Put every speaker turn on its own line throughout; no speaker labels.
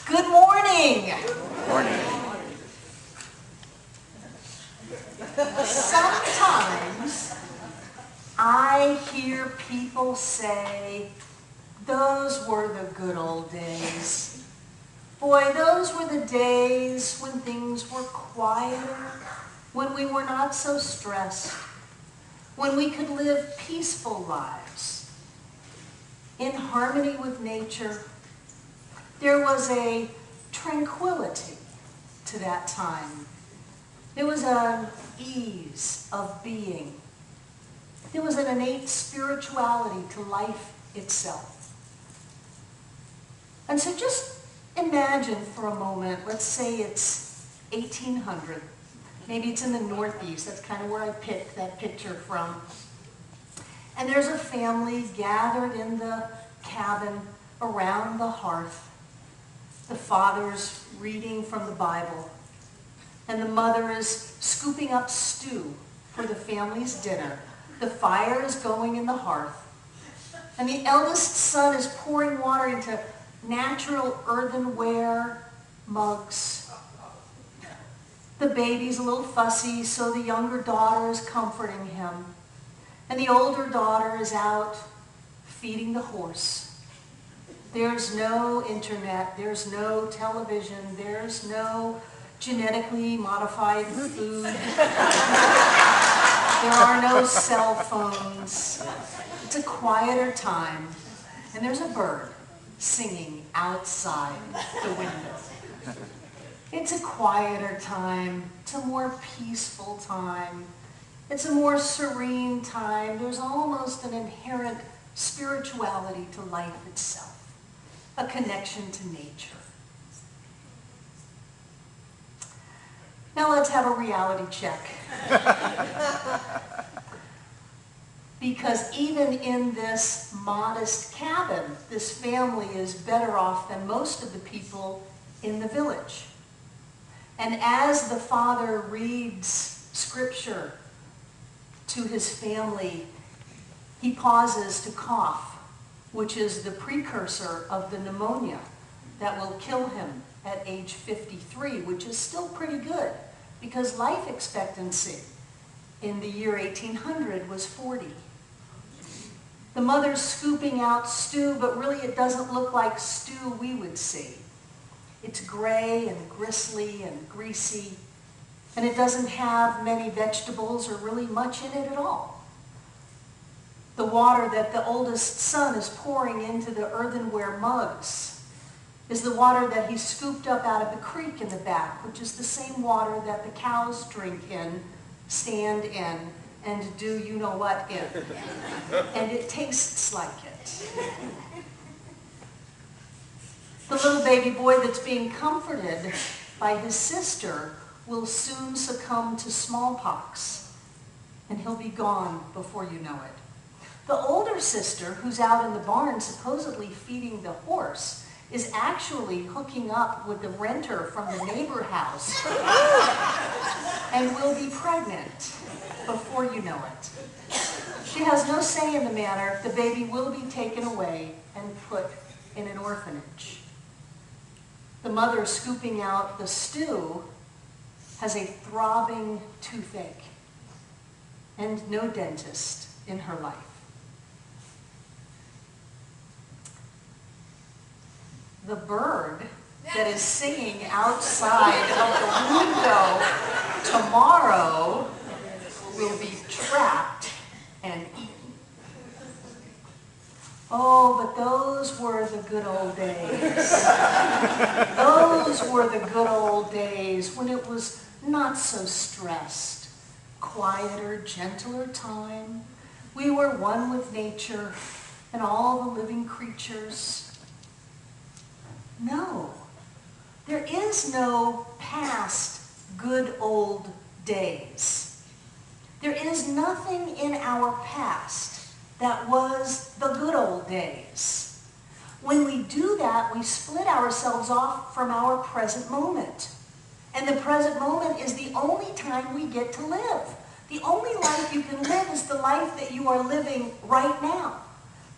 Good morning.
Morning.
Sometimes I hear people say, those were the good old days. Boy, those were the days when things were quieter, when we were not so stressed, when we could live peaceful lives in harmony with nature. There was a tranquility to that time. There was an ease of being. There was an innate spirituality to life itself. And so just imagine for a moment, let's say it's 1800. Maybe it's in the Northeast. That's kind of where I picked that picture from. And there's a family gathered in the cabin around the hearth. The father's reading from the Bible, and the mother is scooping up stew for the family's dinner. The fire is going in the hearth, and the eldest son is pouring water into natural earthenware mugs. The baby's a little fussy, so the younger daughter is comforting him, and the older daughter is out feeding the horse. There's no internet, there's no television, there's no genetically modified food. There are no cell phones. It's a quieter time, and there's a bird singing outside the window. It's a quieter time, it's a more peaceful time, it's a more serene time. There's almost an inherent spirituality to life itself. A connection to nature. Now let's have a reality check. Because even in this modest cabin, this family is better off than most of the people in the village. And as the father reads scripture to his family, he pauses to cough, which is the precursor of the pneumonia that will kill him at age 53, which is still pretty good because life expectancy in the year 1800 was 40. The mother's scooping out stew, but really it doesn't look like stew we would see. It's gray and gristly and greasy, and it doesn't have many vegetables or really much in it at all. The water that the oldest son is pouring into the earthenware mugs is the water that he scooped up out of the creek in the back, which is the same water that the cows drink in, stand in, and do you know what in. And it tastes like it. The little baby boy that's being comforted by his sister will soon succumb to smallpox, and he'll be gone before you know it. The older sister, who's out in the barn supposedly feeding the horse, is actually hooking up with the renter from the neighbor house and will be pregnant before you know it. She has no say in the matter. The baby will be taken away and put in an orphanage. The mother scooping out the stew has a throbbing toothache and no dentist in her life. The bird that is singing outside of the window tomorrow will be trapped and eaten. Oh, but those were the good old days. Those were the good old days when it was not so stressed, quieter, gentler time. We were one with nature and all the living creatures. No, there is no past good old days. There is nothing in our past that was the good old days. When we do that, we split ourselves off from our present moment. And the present moment is the only time we get to live. The only life you can live is the life that you are living right now.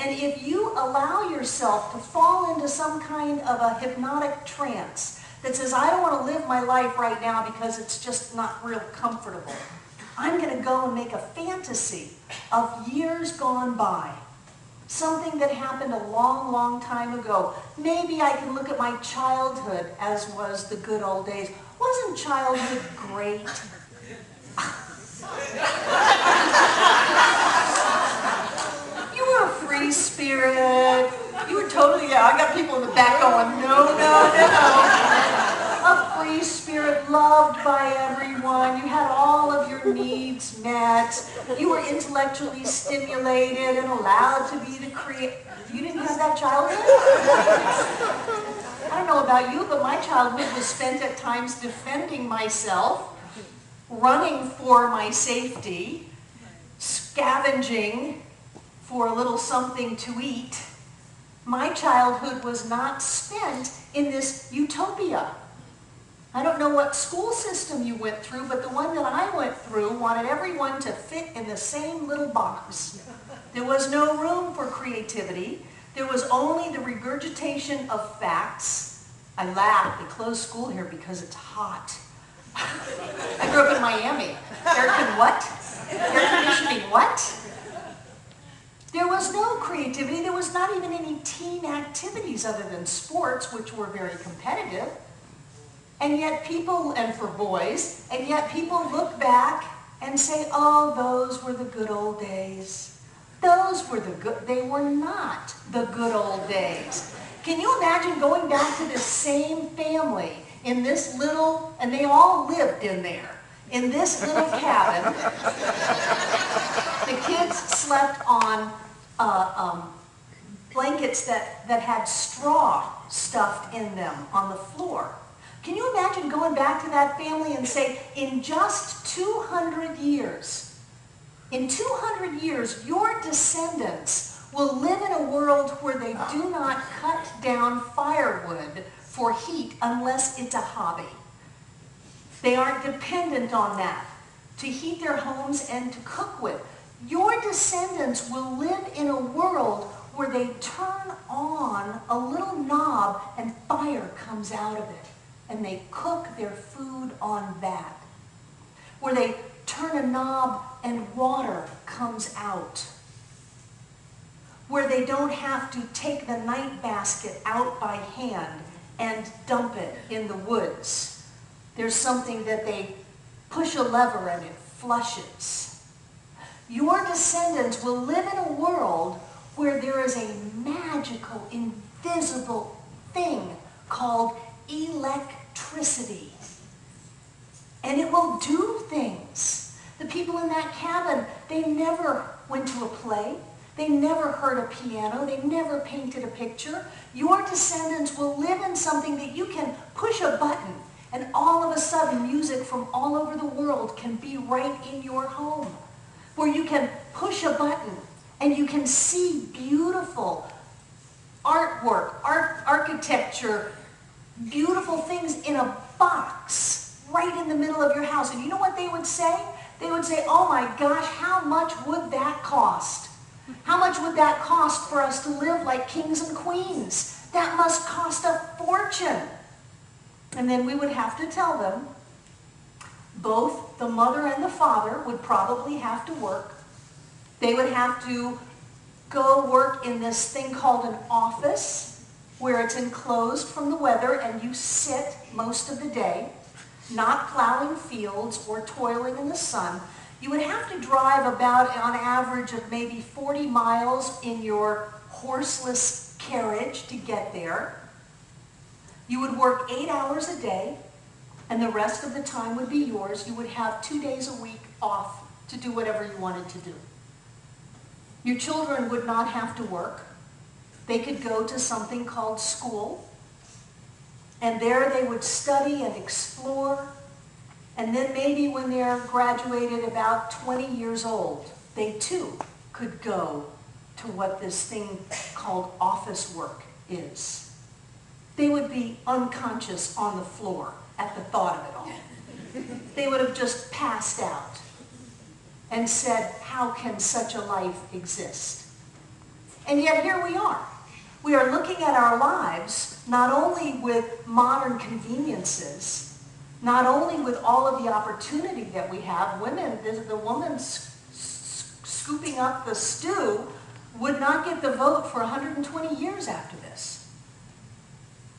And if you allow yourself to fall into some kind of a hypnotic trance that says, I don't want to live my life right now because it's just not real comfortable. I'm going to go and make a fantasy of years gone by. Something that happened a long, long time ago. Maybe I can look at my childhood as was the good old days. Wasn't childhood great? You were a free spirit. You were totally, yeah, I got people in the back going, no, no, no. A free spirit loved by everyone. You had all of your needs met. You were intellectually stimulated and allowed to be the creator. You didn't have that childhood? I don't know about you, but my childhood was spent at times defending myself, running for my safety, scavenging for a little something to eat. My childhood was not spent in this utopia. I don't know what school system you went through, but the one that I went through wanted everyone to fit in the same little box. There was no room for creativity. There was only the regurgitation of facts. I laugh. They closed school here because it's hot. I grew up in Miami. Air conditioning what? There was no creativity. There was not even any team activities other than sports, which were very competitive. And yet people, and for boys, and yet people look back and say, oh, those were the good old days. Those were the good, they were not the good old days. Can you imagine going back to this same family in this little, and they all lived in there, in this little cabin. The kids slept on blankets that had straw stuffed in them on the floor. Can you imagine going back to that family and say, in just 200 years, in 200 years, your descendants will live in a world where they do not cut down firewood for heat unless it's a hobby. They aren't dependent on that to heat their homes and to cook with. Your descendants will live in a world where they turn on a little knob and fire comes out of it. And they cook their food on that. Where they turn a knob and water comes out. Where they don't have to take the night basket out by hand and dump it in the woods. There's something that they push a lever and it flushes. Your descendants will live in a world where there is a magical, invisible thing called electricity. And it will do things. The people in that cabin, they never went to a play. They never heard a piano. They never painted a picture. Your descendants will live in something that you can push a button and all of a sudden music from all over the world can be right in your home. Where you can push a button and you can see beautiful artwork, architecture, beautiful things in a box right in the middle of your house. And you know what they would say? They would say, oh my gosh, how much would that cost? How much would that cost for us to live like kings and queens? That must cost a fortune. And then we would have to tell them, both the mother and the father would probably have to work. They would have to go work in this thing called an office, where it's enclosed from the weather and you sit most of the day, not plowing fields or toiling in the sun. You would have to drive about, on average, of maybe 40 miles in your horseless carriage to get there. You would work 8 hours a day, and the rest of the time would be yours. You would have 2 days a week off to do whatever you wanted to do. Your children would not have to work. They could go to something called school, and there they would study and explore, and then maybe when they're graduated about 20 years old, they too could go to what this thing called office work is. They would be unconscious on the floor at the thought of it all. They would have just passed out and said, how can such a life exist? And yet here we are. We are looking at our lives not only with modern conveniences, not only with all of the opportunity that we have. The woman scooping up the stew would not get the vote for 120 years after this.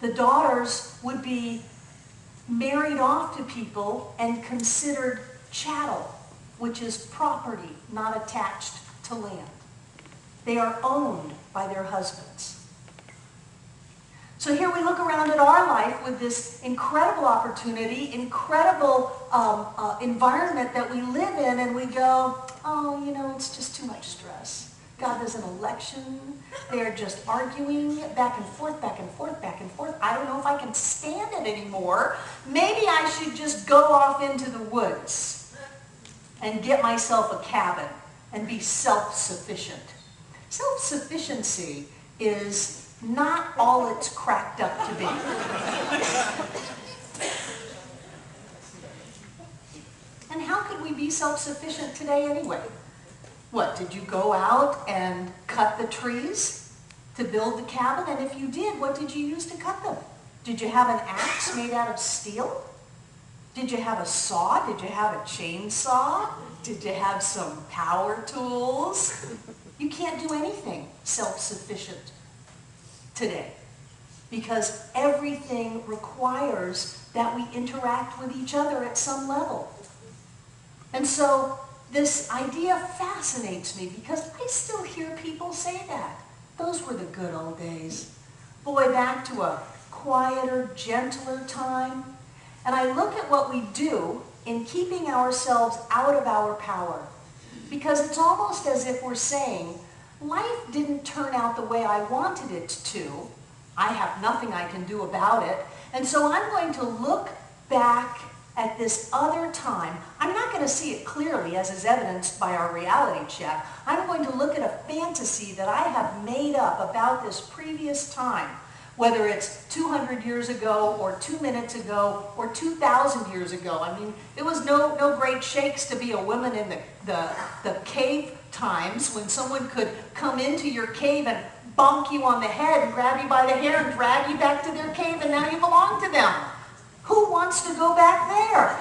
The daughters would be married off to people and considered chattel, which is property not attached to land. They are owned by their husbands. So here we look around at our life with this incredible opportunity, incredible environment that we live in, and we go, oh, you know, it's just too much stress. God does an election. They are just arguing back and forth, back and forth, back and forth. I don't know if I can stand it anymore. Maybe I should just go off into the woods and get myself a cabin and be self-sufficient. Self-sufficiency is not all it's cracked up to be. And how could we be self-sufficient today anyway? What, did you go out and cut the trees to build the cabin? And if you did, what did you use to cut them? Did you have an axe made out of steel? Did you have a saw? Did you have a chainsaw? Did you have some power tools? You can't do anything self-sufficient today because everything requires that we interact with each other at some level. And so this idea fascinates me because I still hear people say that. Those were the good old days. Boy, back to a quieter, gentler time. And I look at what we do in keeping ourselves out of our power. Because it's almost as if we're saying, life didn't turn out the way I wanted it to. I have nothing I can do about it. And so I'm going to look back at this other time. I'm not going to see it clearly, as is evidenced by our reality check. I'm going to look at a fantasy that I have made up about this previous time, whether it's 200 years ago or 2 minutes ago or 2,000 years ago. I mean, it was no great shakes to be a woman in the cave times when someone could come into your cave and bonk you on the head and grab you by the hair and drag you back to their cave, and now you belong to them. Who wants to go back there?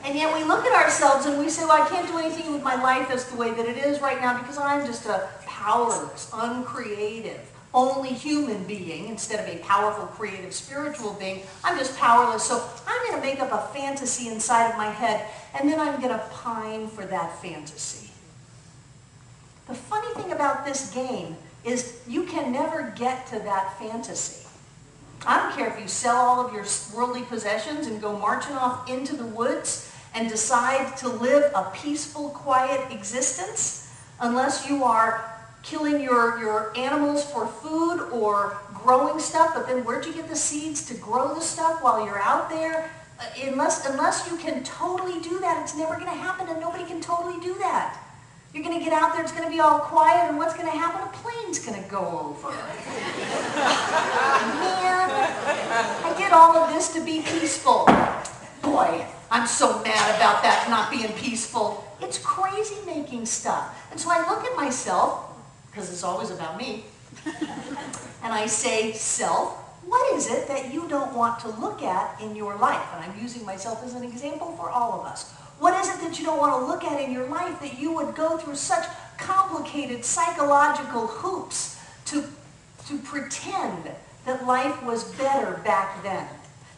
And yet we look at ourselves and we say, well, I can't do anything with my life as the way that it is right now because I'm just a powerless, uncreative, only human being instead of a powerful, creative, spiritual being. I'm just powerless. So I'm going to make up a fantasy inside of my head, and then I'm going to pine for that fantasy. The funny thing about this game is you can never get to that fantasy. I don't care if you sell all of your worldly possessions and go marching off into the woods and decide to live a peaceful, quiet existence, unless you are killing your animals for food or growing stuff. But then where'd you get the seeds to grow the stuff while you're out there? Unless you can totally do that, it's never going to happen, and nobody can totally do that. You're going to get out there, it's going to be all quiet, and what's going to happen? A plane's going to go over. Man, I did all of this to be peaceful. Boy, I'm so mad about that not being peaceful. It's crazy making stuff. And so I look at myself, because it's always about me, and I say, self, what is it that you don't want to look at in your life? And I'm using myself as an example for all of us. What is it that you don't want to look at in your life that you would go through such complicated psychological hoops to pretend that life was better back then?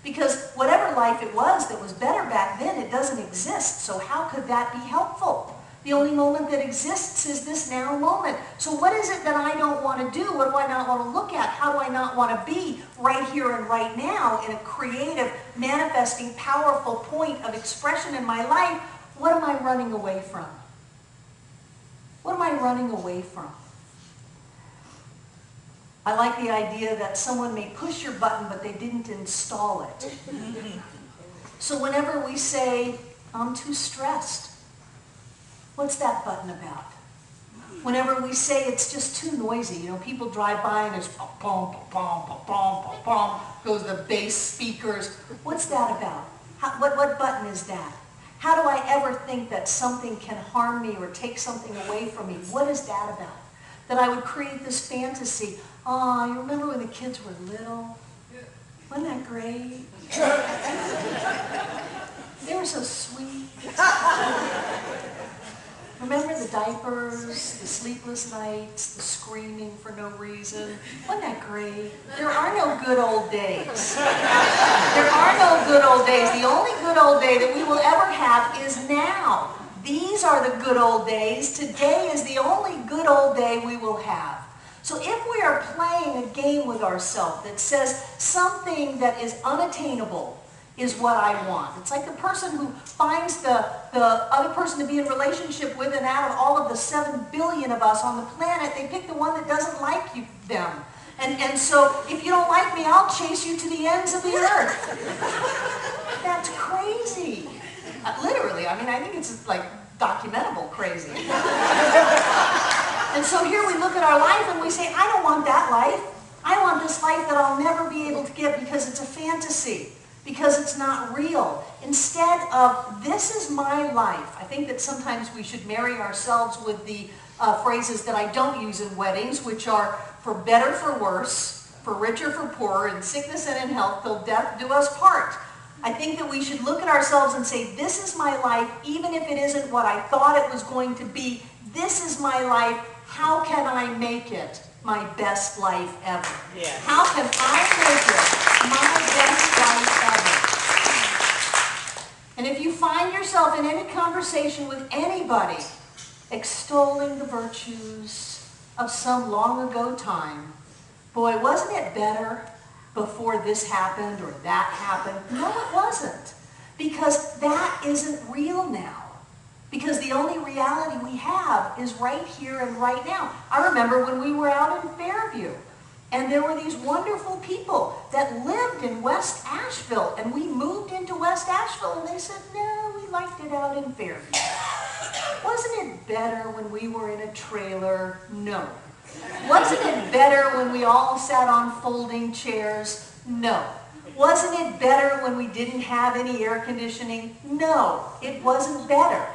Because whatever life it was that was better back then, it doesn't exist. So how could that be helpful? The only moment that exists is this now moment. So what is it that I don't want to do? What do I not want to look at? How do I not want to be right here and right now in a creative, manifesting, powerful point of expression in my life? What am I running away from? What am I running away from? I like the idea that someone may push your button, but they didn't install it. So whenever we say, I'm too stressed, what's that button about? Whenever we say it's just too noisy, you know, people drive by and it's pom, pom, pom, pom, pom, pom, goes the bass speakers. What's that about? What button is that? How do I ever think that something can harm me or take something away from me? What is that about? That I would create this fantasy. Oh, you remember when the kids were little? Wasn't that great? They were so sweet. Remember the diapers, the sleepless nights, the screaming for no reason? Wasn't that great? There are no good old days. There are no good old days. The only good old day that we will ever have is now. These are the good old days. Today is the only good old day we will have. So if we are playing a game with ourselves that says something that is unattainable is what I want. It's like the person who finds the other person to be in relationship with, and out of all of the 7 billion of us on the planet, they pick the one that doesn't like them. And so if you don't like me, I'll chase you to the ends of the earth. That's crazy. Literally, I mean, I think it's like documentable crazy. And so here we look at our life and we say, I don't want that life. I want this life that I'll never be able to get because it's a fantasy, because it's not real. Instead of, this is my life. I think that sometimes we should marry ourselves with the phrases that I don't use in weddings, which are for better, for worse, for richer, for poorer, in sickness and in health, till death do us part. I think that we should look at ourselves and say, this is my life, even if it isn't what I thought it was going to be. This is my life. How can I make it my best life ever? Yeah. How can I make it my best life ever? And if you find yourself in any conversation with anybody extolling the virtues of some long ago time, boy, wasn't it better before this happened or that happened? No, it wasn't. Because that isn't real now. Because the only reality we have is right here and right now. I remember when we were out in Fairview, and there were these wonderful people that lived in West Asheville, and we moved into West Asheville, and they said, no, we liked it out in Fairview. Wasn't it better when we were in a trailer? No. Wasn't it better when we all sat on folding chairs? No. Wasn't it better when we didn't have any air conditioning? No, it wasn't better.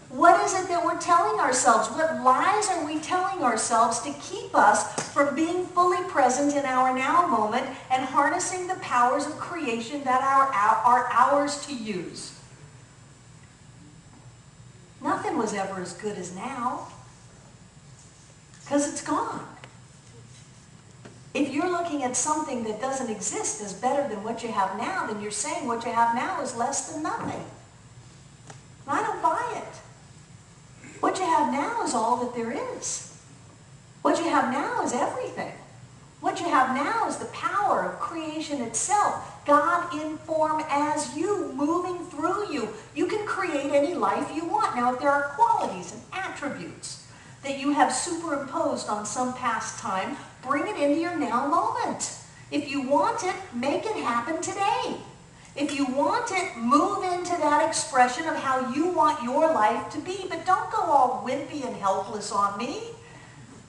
What is it that we're telling ourselves? What lies are we telling ourselves to keep us from being fully present in our now moment and harnessing the powers of creation that are ours to use? Nothing was ever as good as now, because it's gone. If you're looking at something that doesn't exist as better than what you have now, then you're saying what you have now is less than nothing. And I don't buy it. What you have now is all that there is. What you have now is everything. What you have now is the power of creation itself. God in form as you, moving through you. You can create any life you want. Now, if there are qualities and attributes that you have superimposed on some past time, bring it into your now moment. If you want it, make it happen today. If you want it, move into that expression of how you want your life to be. But don't go all wimpy and helpless on me.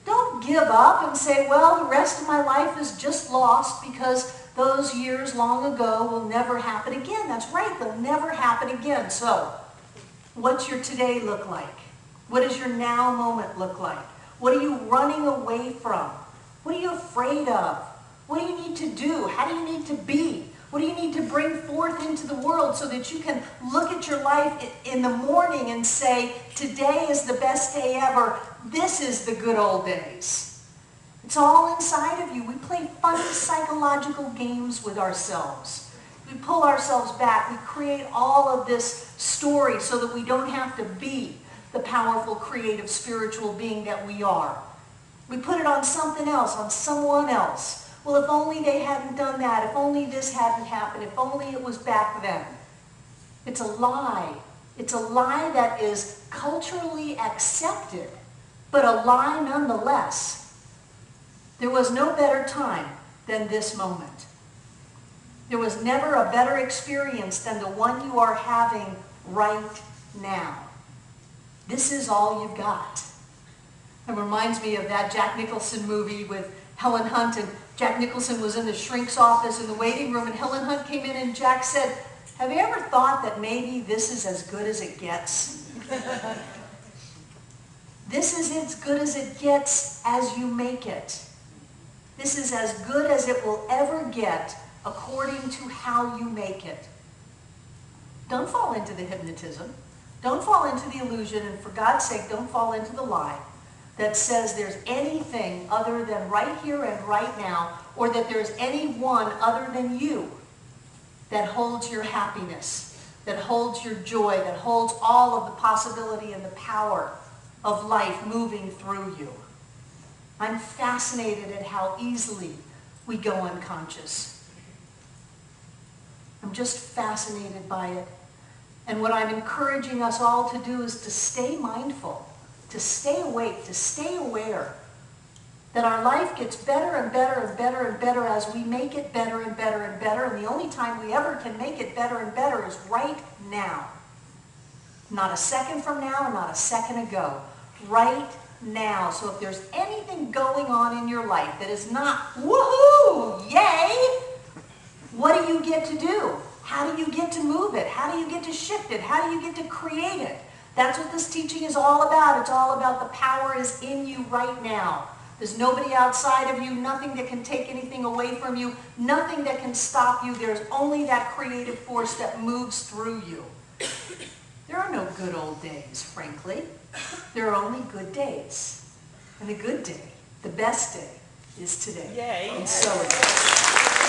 Don't give up and say, well, the rest of my life is just lost because those years long ago will never happen again. That's right, they'll never happen again. So, what's your today look like? What does your now moment look like? What are you running away from? What are you afraid of? What do you need to do? How do you need to be? What do you need to bring forth into the world so that you can look at your life in the morning and say, today is the best day ever. This is the good old days. It's all inside of you. We play funny psychological games with ourselves. We pull ourselves back. We create all of this story so that we don't have to be the powerful, creative, spiritual being that we are. We put it on something else, on someone else. Well, if only they hadn't done that, if only this hadn't happened, if only it was back then. It's a lie. It's a lie that is culturally accepted, but a lie nonetheless. There was no better time than this moment. There was never a better experience than the one you are having right now. This is all you've got. It reminds me of that Jack Nicholson movie with Helen Hunt, and Jack Nicholson was in the shrink's office in the waiting room, and Helen Hunt came in and Jack said, Have you ever thought that maybe this is as good as it gets? This is as good as it gets as you make it. This is as good as it will ever get according to how you make it. Don't fall into the hypnotism. Don't fall into the illusion, and for God's sake, don't fall into the lie that says there's anything other than right here and right now, or that there's anyone other than you that holds your happiness, that holds your joy, that holds all of the possibility and the power of life moving through you. I'm fascinated at how easily we go unconscious. I'm just fascinated by it. And what I'm encouraging us all to do is to stay mindful, to stay awake, to stay aware that our life gets better and better and better and better as we make it better and better and better. And the only time we ever can make it better and better is right now. Not a second from now and not a second ago. Right now. So if there's anything going on in your life that is not woohoo, yay, what do you get to do? How do you get to move it? How do you get to shift it? How do you get to create it? That's what this teaching is all about. It's all about the power is in you right now. There's nobody outside of you, nothing that can take anything away from you, nothing that can stop you. There's only that creative force that moves through you. There are no good old days, frankly. There are only good days. And the good day, the best day, is today.
Yay.
And so it is.